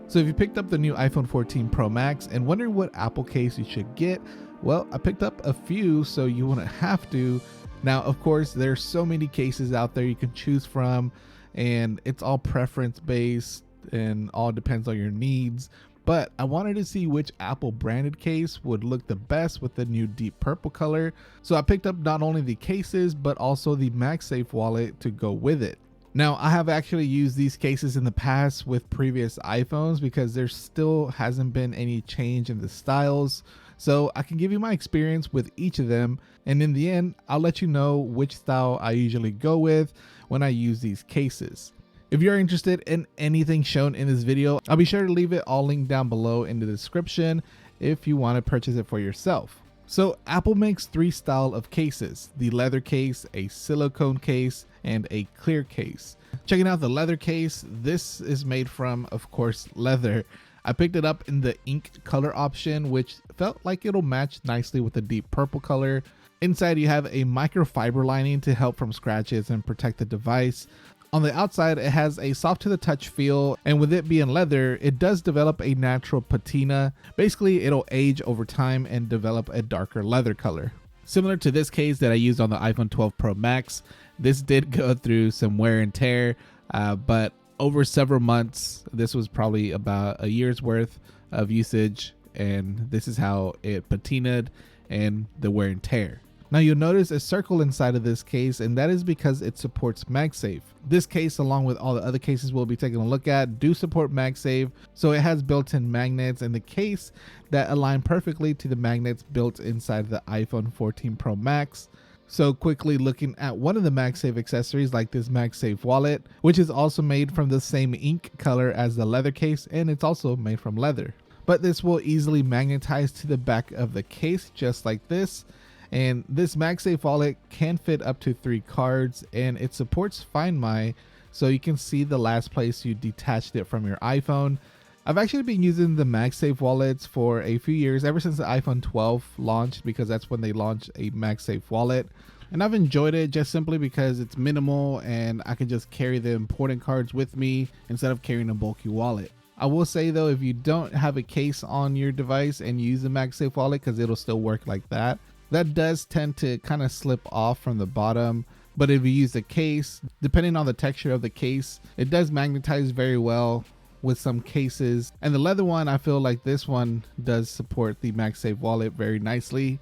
So if you picked up the new iPhone 14 Pro Max and wondering what Apple case you should get, well, I picked up a few so you wouldn't have to. Now, of course, there's so many cases out there you can choose from, and it's all preference based and all depends on your needs. But I wanted to see which Apple branded case would look the best with the new deep purple color. So I picked up not only the cases, but also the Magsafe Wallet to go with it. Now, I have actually used these cases in the past with previous iPhones because there still hasn't been any change in the styles. So I can give you my experience with each of them, and in the end, I'll let you know which style I usually go with when I use these cases. If you're interested in anything shown in this video, I'll be sure to leave it all linked down below in the description if you want to purchase it for yourself. So Apple makes three styles of cases: the leather case, a silicone case, and a clear case. Checking out the leather case, this is made from, of course, leather. I picked it up in the ink color option, which felt like it'll match nicely with the deep purple color. Inside you have a microfiber lining to help from scratches and protect the device. On the outside, it has a soft to the touch feel, and with it being leather, it does develop a natural patina. Basically, it'll age over time and develop a darker leather color. Similar to this case that I used on the iPhone 12 Pro Max, this did go through some wear and tear, but over several months, this was probably about a year's worth of usage, and this is how it patinaed and the wear and tear. Now you'll notice a circle inside of this case, and that is because it supports MagSafe. This case, along with all the other cases we'll be taking a look at, do support MagSafe, so it has built-in magnets in the case that align perfectly to the magnets built inside the iPhone 14 Pro Max. So quickly looking at one of the MagSafe accessories, like this Magsafe Wallet, which is also made from the same ink color as the leather case, and it's also made from leather. But this will easily magnetize to the back of the case just like this. And this Magsafe Wallet can fit up to 3 cards, and it supports Find My, so you can see the last place you detached it from your iPhone. I've actually been using the Magsafe wallets for a few years, ever since the iPhone 12 launched, because that's when they launched a Magsafe wallet. And I've enjoyed it just simply because it's minimal and I can just carry the important cards with me instead of carrying a bulky wallet. I will say though, if you don't have a case on your device and use the Magsafe wallet, because it'll still work like that, that does tend to kind of slip off from the bottom. But if you use the case, depending on the texture of the case, it does magnetize very well with some cases. And the leather one, I feel like this one does support the Magsafe Wallet very nicely,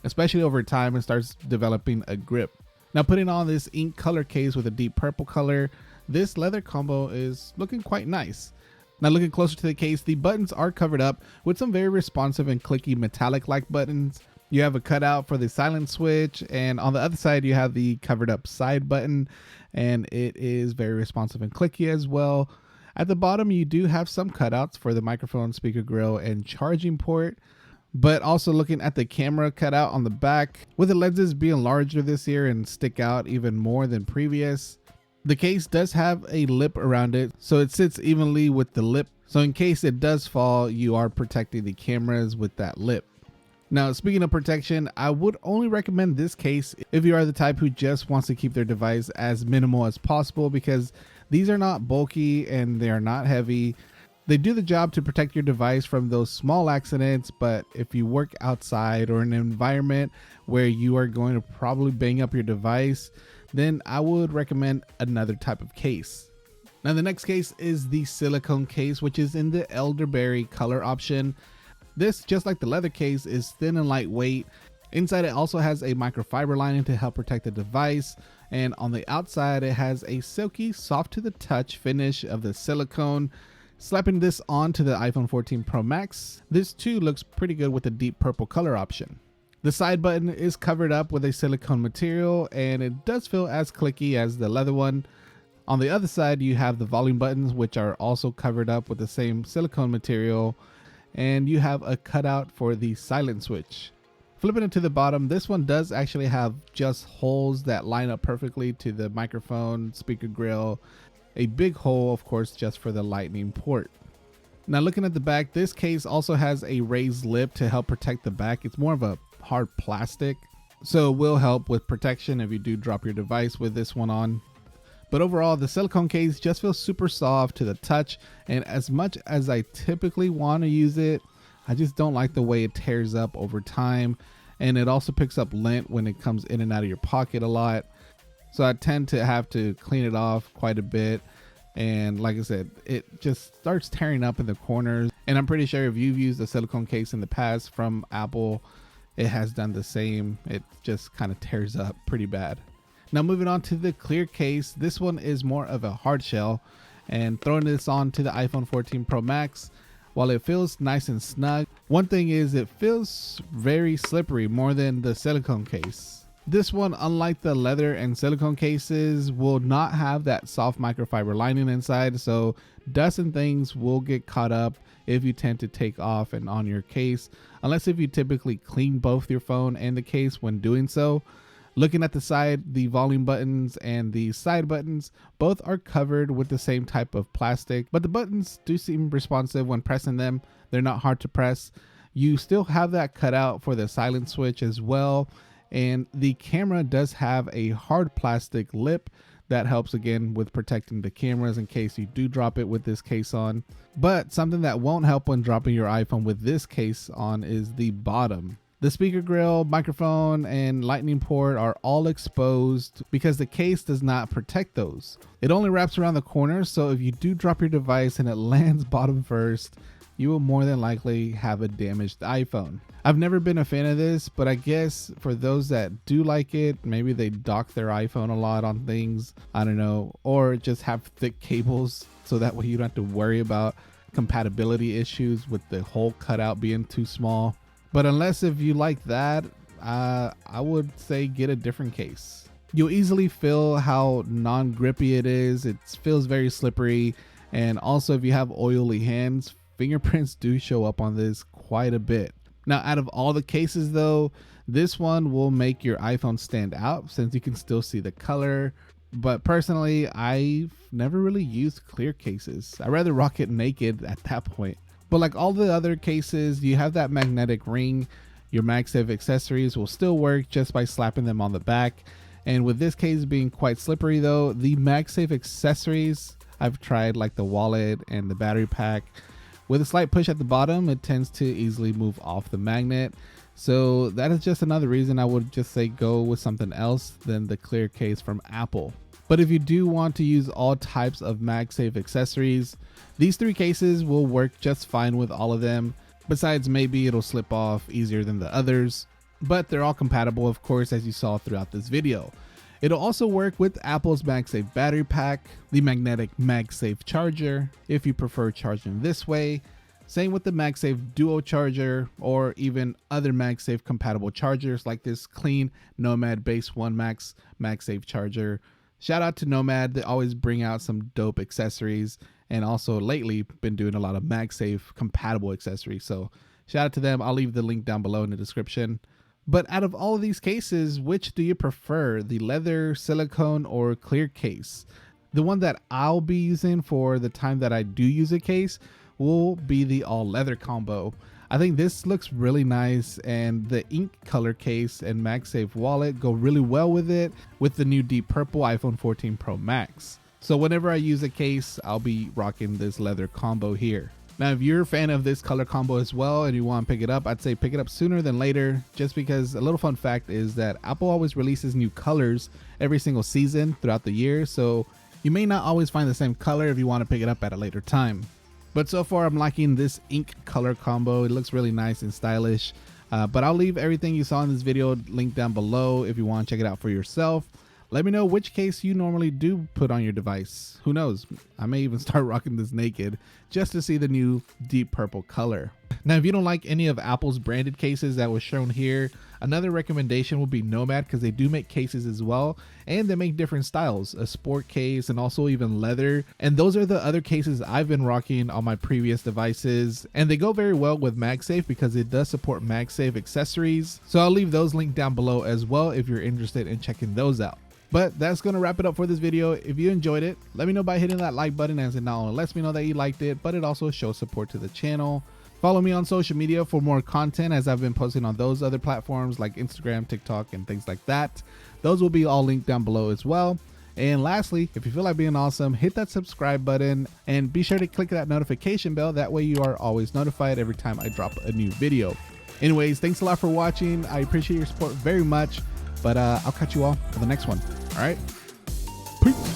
especially over time and starts developing a grip. Now putting on this ink color case with a deep purple color, this leather combo is looking quite nice. Now looking closer to the case, the buttons are covered up with some very responsive and clicky metallic-like buttons. You have a cutout for the silent switch, and on the other side you have the covered up side button, and it is very responsive and clicky as well. At the bottom you do have some cutouts for the microphone, speaker grill, and charging port. But also looking at the camera cutout on the back, with the lenses being larger this year and stick out even more than previous. The case does have a lip around it, so it sits evenly with the lip. So in case it does fall, you are protecting the cameras with that lip. Now, speaking of protection, I would only recommend this case if you are the type who just wants to keep their device as minimal as possible, because these are not bulky and they are not heavy. They do the job to protect your device from those small accidents, but if you work outside or in an environment where you are going to probably bang up your device, then I would recommend another type of case. Now the next case is the silicone case, which is in the elderberry color option. This, just like the leather case, is thin and lightweight. Inside it also has a microfiber lining to help protect the device, and on the outside it has a silky, soft to the touch finish of the silicone. Slapping this onto the iPhone 14 Pro Max, this too looks pretty good with the deep purple color option. The side button is covered up with a silicone material, and it does feel as clicky as the leather one. On the other side you have the volume buttons, which are also covered up with the same silicone material, and you have a cutout for the silent switch. Flipping it to the bottom, this one does actually have just holes that line up perfectly to the microphone, speaker grill, a big hole of course just for the lightning port. Now looking at the back, this case also has a raised lip to help protect the back. It's more of a hard plastic, so it will help with protection if you do drop your device with this one on. But overall, the silicone case just feels super soft to the touch, and as much as I typically want to use it, I just don't like the way it tears up over time, and it also picks up lint when it comes in and out of your pocket a lot. So I tend to have to clean it off quite a bit. And like I said, it just starts tearing up in the corners. And I'm pretty sure if you've used a silicone case in the past from Apple, it has done the same. It just kind of tears up pretty bad. Now moving on to the clear case, this one is more of a hard shell. And throwing this on to the iPhone 14 Pro Max, while it feels nice and snug, one thing is it feels very slippery more than the silicone case. This one, unlike the leather and silicone cases, will not have that soft microfiber lining inside, so dust and things will get caught up if you tend to take off and on your case, unless if you typically clean both your phone and the case when doing so. Looking at the side, the volume buttons and the side buttons both are covered with the same type of plastic, but the buttons do seem responsive when pressing them. They're not hard to press. You still have that cutout for the silent switch as well. And the camera does have a hard plastic lip that helps again with protecting the cameras in case you do drop it with this case on. But something that won't help when dropping your iPhone with this case on is the bottom. The speaker grill, microphone, and lightning port are all exposed because the case does not protect those. It only wraps around the corners, so if you do drop your device and it lands bottom first, you will more than likely have a damaged iPhone. I've never been a fan of this, but I guess for those that do like it, maybe they dock their iPhone a lot on things, I don't know, or just have thick cables so that way you don't have to worry about compatibility issues with the hole cutout being too small. But unless if you like that, I would say get a different case. You'll easily feel how non-grippy it is. It feels very slippery, and also if you have oily hands, fingerprints do show up on this quite a bit. Now, out of all the cases though, this one will make your iPhone stand out since you can still see the color. But personally, I've never really used clear cases. I'd rather rock it naked at that point. But like all the other cases, you have that magnetic ring. Your Magsafe accessories will still work just by slapping them on the back. And with this case being quite slippery though, the Magsafe accessories I've tried, like the wallet and the battery pack, with a slight push at the bottom, it tends to easily move off the magnet. So that is just another reason I would just say go with something else than the clear case from Apple. But if you do want to use all types of Magsafe accessories, these three cases will work just fine with all of them. Besides, maybe it'll slip off easier than the others, but they're all compatible, of course, as you saw throughout this video. It'll also work with Apple's Magsafe battery pack, the magnetic Magsafe charger, if you prefer charging this way. Same with the Magsafe Duo charger, or even other Magsafe compatible chargers like this clean Nomad Base 1 Max Magsafe charger. Shout out to Nomad, they always bring out some dope accessories, and also lately been doing a lot of Magsafe compatible accessories. So shout out to them. I'll leave the link down below in the description. But out of all of these cases, which do you prefer, the leather, silicone, or clear case? The one that I'll be using for the time that I do use a case will be the all leather combo. I think this looks really nice, and the ink color case and Magsafe Wallet go really well with it with the new deep purple iPhone 14 Pro Max. So whenever I use a case, I'll be rocking this leather combo here. Now, if you're a fan of this color combo as well and you want to pick it up, I'd say pick it up sooner than later, just because a little fun fact is that Apple always releases new colors every single season throughout the year. So you may not always find the same color if you want to pick it up at a later time. But so far, I'm liking this ink color combo. It looks really nice and stylish. But I'll leave everything you saw in this video linked down below if you want to check it out for yourself. Let me know which case you normally do put on your device. Who knows? I may even start rocking this naked just to see the new deep purple color. Now, if you don't like any of Apple's branded cases that was shown here, another recommendation would be Nomad, because they do make cases as well, and they make different styles, a sport case and also even leather. And those are the other cases I've been rocking on my previous devices, and they go very well with Magsafe because it does support Magsafe accessories. So I'll leave those linked down below as well if you're interested in checking those out. But that's going to wrap it up for this video. If you enjoyed it, let me know by hitting that like button, as it not only lets me know that you liked it, but it also shows support to the channel. Follow me on social media for more content, as I've been posting on those other platforms like Instagram, TikTok, and things like that. Those will be all linked down below as well. And lastly, if you feel like being awesome, hit that subscribe button and be sure to click that notification bell. That way you are always notified every time I drop a new video. Anyways, thanks a lot for watching. I appreciate your support very much, but I'll catch you all for the next one. All right, peace.